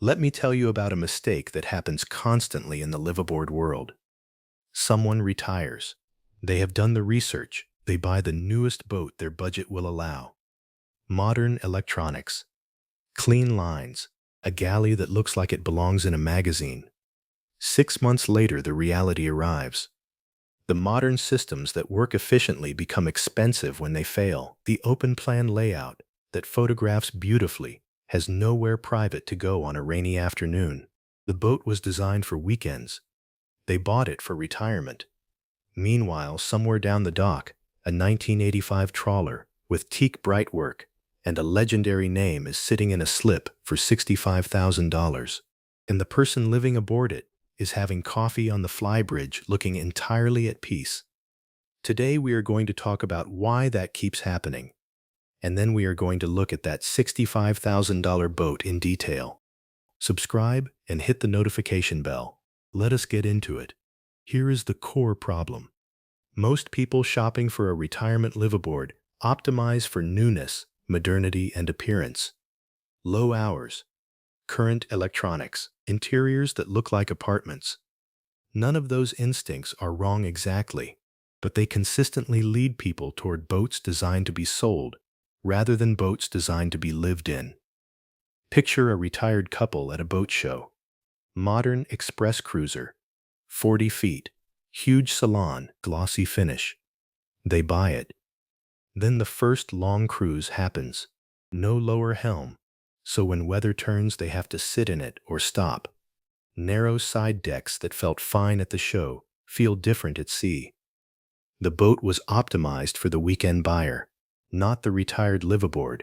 Let me tell you about a mistake that happens constantly in the liveaboard world. Someone retires. They have done the research. They buy the newest boat their budget will allow. Modern electronics, clean lines, a galley that looks like it belongs in a magazine. 6 months later, the reality arrives. The modern systems that work efficiently become expensive when they fail. The open plan layout that photographs beautifully has nowhere private to go on a rainy afternoon. The boat was designed for weekends. They bought it for retirement. Meanwhile, somewhere down the dock, a 1985 trawler with teak brightwork and a legendary name is sitting in a slip for $65,000. And the person living aboard it is having coffee on the flybridge looking entirely at peace. Today we are going to talk about why that keeps happening, and then we are going to look at that $65,000 boat in detail. Subscribe and hit the notification bell. Let us get into it. Here is the core problem. Most people shopping for a retirement liveaboard optimize for newness, modernity, and appearance. Low hours, current electronics, interiors that look like apartments. None of those instincts are wrong exactly, but they consistently lead people toward boats designed to be sold rather than boats designed to be lived in. Picture a retired couple at a boat show. Modern express cruiser, 40 feet, huge salon, glossy finish. They buy it. Then the first long cruise happens. No lower helm, so when weather turns they have to sit in it or stop. Narrow side decks that felt fine at the show feel different at sea. The boat was optimized for the weekend buyer, not the retired liveaboard.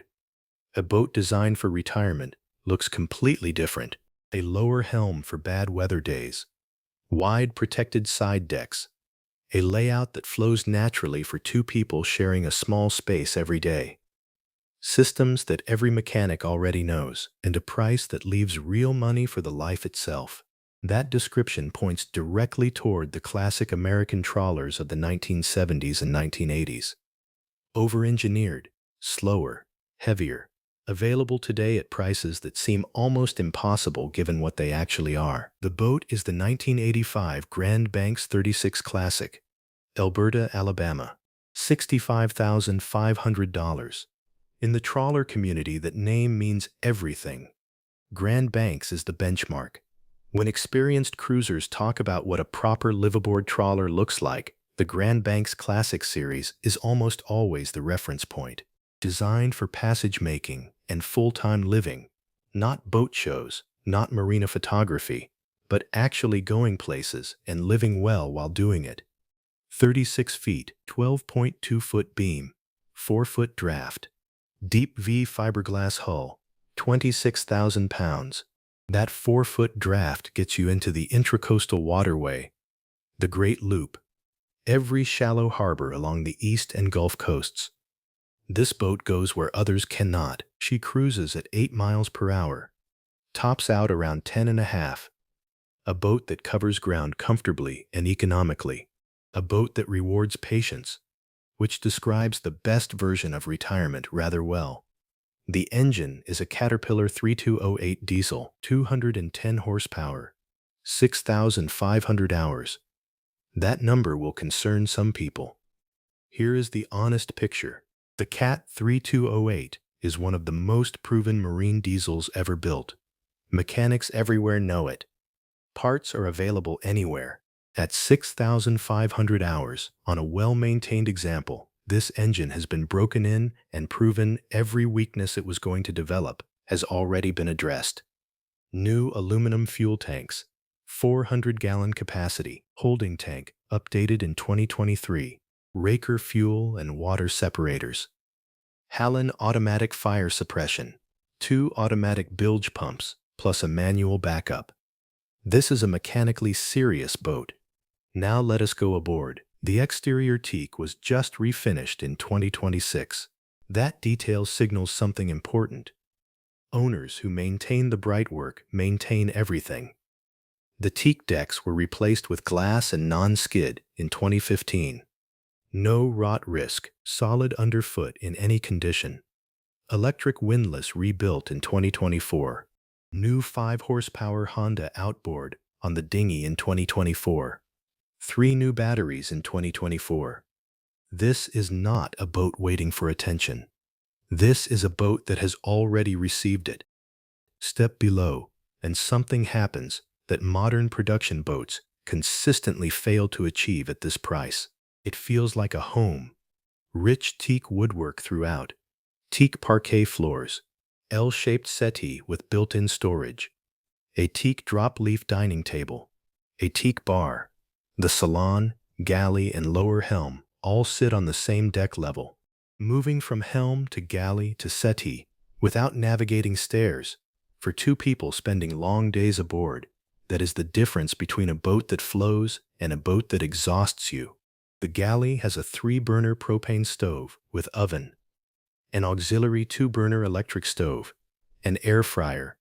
A boat designed for retirement looks completely different. A lower helm for bad weather days. Wide protected side decks. A layout that flows naturally for two people sharing a small space every day. Systems that every mechanic already knows, and a price that leaves real money for the life itself. That description points directly toward the classic American trawlers of the 1970s and 1980s. Over-engineered, slower, heavier, available today at prices that seem almost impossible given what they actually are. The boat is the 1985 Grand Banks 36 Classic, Alberta, Alabama, $65,500. In the trawler community, that name means everything. Grand Banks is the benchmark. When experienced cruisers talk about what a proper liveaboard trawler looks like, the Grand Banks Classic series is almost always the reference point. Designed for passage making and full-time living, not boat shows, not marina photography, but actually going places and living well while doing it. 36 feet, 12.2-foot beam, 4-foot draft, deep V fiberglass hull, 26,000 pounds. That 4-foot draft gets you into the intracoastal waterway, the Great Loop, every shallow harbor along the East and Gulf coasts. This boat goes where others cannot. She cruises at 8 miles per hour, tops out around 10.5. A boat that covers ground comfortably and economically. A boat that rewards patience, which describes the best version of retirement rather well. The engine is a Caterpillar 3208 diesel, 210 horsepower, 6,500 hours. That number will concern some people. Here is the honest picture. The Cat 3208 is one of the most proven marine diesels ever built. Mechanics everywhere know it. Parts are available anywhere. At 6,500 hours, on a well-maintained example, this engine has been broken in and proven every weakness it was going to develop has already been addressed. New aluminum fuel tanks, 400-gallon capacity, holding tank, updated in 2023. Raker fuel and water separators. Hallen automatic fire suppression. 2 automatic bilge pumps, plus a manual backup. This is a mechanically serious boat. Now let us go aboard. The exterior teak was just refinished in 2026. That detail signals something important. Owners who maintain the brightwork maintain everything. The teak decks were replaced with glass and non-skid in 2015. No rot risk, solid underfoot in any condition. Electric windlass rebuilt in 2024. New 5 horsepower Honda outboard on the dinghy in 2024. 3 new batteries in 2024. This is not a boat waiting for attention. This is a boat that has already received it. Step below, and something happens that modern production boats consistently fail to achieve at this price. It feels like a home. Rich teak woodwork throughout, teak parquet floors, L-shaped settee with built-in storage, a teak drop-leaf dining table, a teak bar. The salon, galley, and lower helm all sit on the same deck level. Moving from helm to galley to settee without navigating stairs, for 2 people spending long days aboard, that is the difference between a boat that flows and a boat that exhausts you. The galley has a 3-burner propane stove with oven, an auxiliary 2-burner electric stove, an air fryer,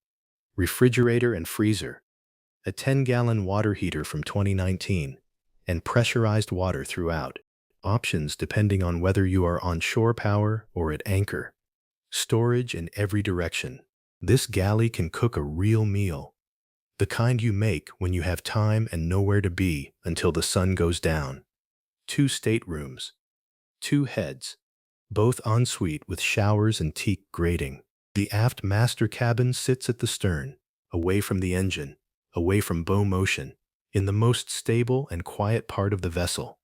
refrigerator and freezer, a 10-gallon water heater from 2019, and pressurized water throughout. Options depending on whether you are on shore power or at anchor. Storage in every direction. This galley can cook a real meal, the kind you make when you have time and nowhere to be until the sun goes down. 2 staterooms, 2 heads, both ensuite with showers and teak grating. The aft master cabin sits at the stern, away from the engine, away from bow motion, in the most stable and quiet part of the vessel.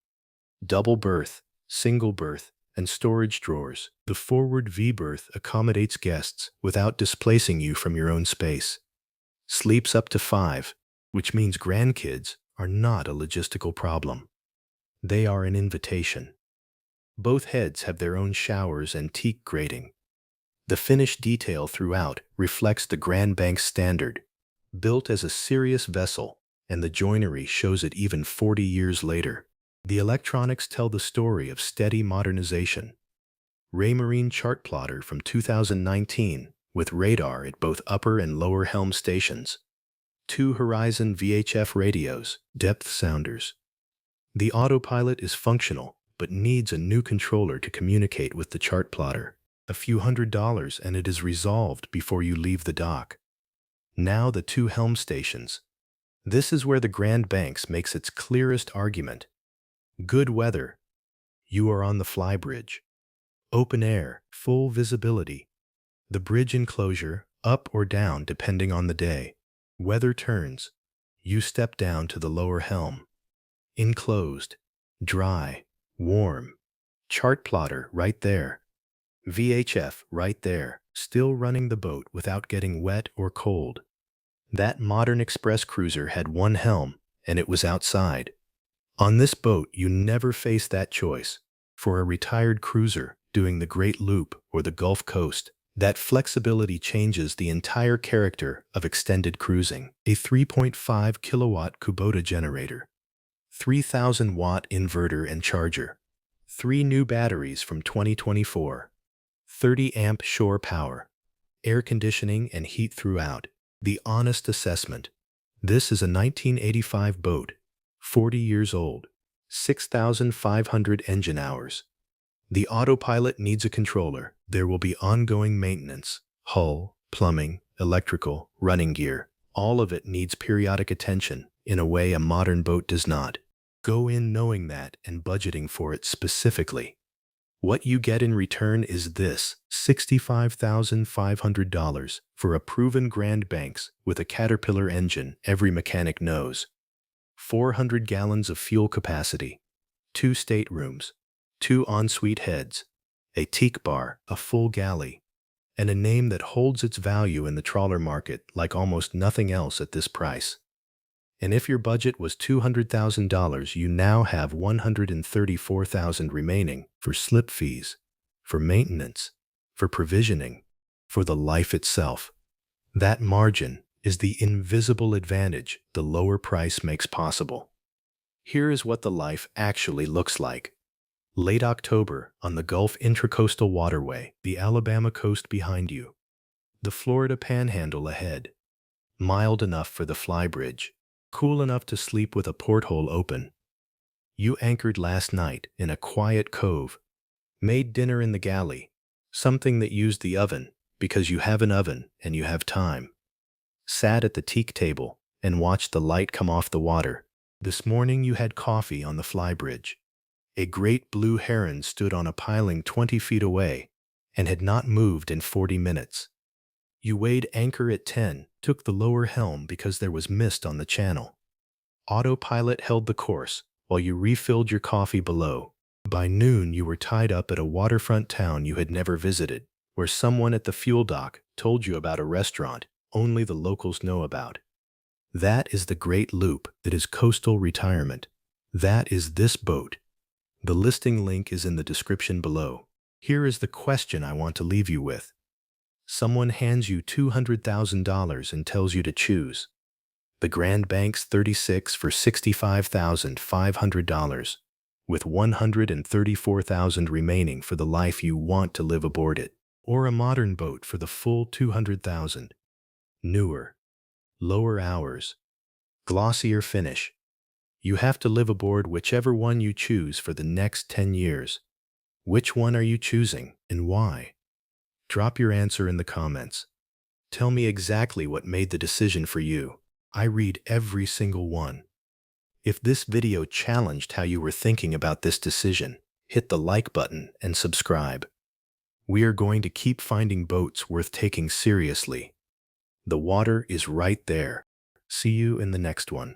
Double berth, single berth, and storage drawers. The forward V-berth accommodates guests without displacing you from your own space. Sleeps up to 5, which means grandkids are not a logistical problem. They are an invitation. Both heads have their own showers and teak grating. The finish detail throughout reflects the Grand Banks standard, built as a serious vessel, and the joinery shows it even 40 years later. The electronics tell the story of steady modernization. Raymarine chart plotter from 2019 with radar at both upper and lower helm stations. 2 Horizon VHF radios, depth sounders. The autopilot is functional, but needs a new controller to communicate with the chart plotter. A few $100s and it is resolved before you leave the dock. Now the 2 helm stations. This is where the Grand Banks makes its clearest argument. Good weather. You are on the flybridge. Open air, full visibility. The bridge enclosure, up or down depending on the day. Weather turns. You step down to the lower helm. Enclosed, dry, warm. Chart plotter right there. VHF right there, still running the boat without getting wet or cold. That modern express cruiser had 1 helm, and it was outside. On this boat, you never face that choice. For a retired cruiser doing the Great Loop or the Gulf Coast, that flexibility changes the entire character of extended cruising. A 3.5 kilowatt Kubota generator, 3,000 watt inverter and charger, 3 new batteries from 2024, 30 amp shore power, air conditioning and heat throughout. The honest assessment. This is a 1985 boat, 40 years old, 6,500 engine hours. The autopilot needs a controller. There will be ongoing maintenance, hull, plumbing, electrical, running gear. All of it needs periodic attention in a way a modern boat does not. Go in knowing that and budgeting for it specifically. What you get in return is this: $65,500 for a proven Grand Banks with a Caterpillar engine every mechanic knows. 400 gallons of fuel capacity, 2 staterooms, 2 ensuite heads, a teak bar, a full galley, and a name that holds its value in the trawler market like almost nothing else at this price. And if your budget was $200,000, you now have $134,000 remaining for slip fees, for maintenance, for provisioning, for the life itself. That margin is the invisible advantage the lower price makes possible. Here is what the life actually looks like. Late October on the Gulf Intracoastal Waterway, the Alabama coast behind you, the Florida Panhandle ahead. Mild enough for the flybridge, cool enough to sleep with a porthole open. You anchored last night in a quiet cove, made dinner in the galley, something that used the oven because you have an oven and you have time. sat at the teak table, and watched the light come off the water. This morning you had coffee on the flybridge. A great blue heron stood on a piling 20 feet away and had not moved in 40 minutes. You weighed anchor at 10, took the lower helm because there was mist on the channel. Autopilot held the course while you refilled your coffee below. By noon, you were tied up at a waterfront town you had never visited, where someone at the fuel dock told you about a restaurant only the locals know about. That is the great loop that is coastal retirement. That is this boat. The listing link is in the description below. Here is the question I want to leave you with. Someone hands you $200,000 and tells you to choose. The Grand Banks 36 for $65,500, with $134,000 remaining for the life you want to live aboard it, or a modern boat for the full $200,000. Newer, lower hours, glossier finish. You have to live aboard whichever one you choose for the next 10 years. Which one are you choosing and why? Drop your answer in the comments. Tell me exactly what made the decision for you. I read every single one. If this video challenged how you were thinking about this decision, hit the like button and subscribe. We are going to keep finding boats worth taking seriously. The water is right there. See you in the next one.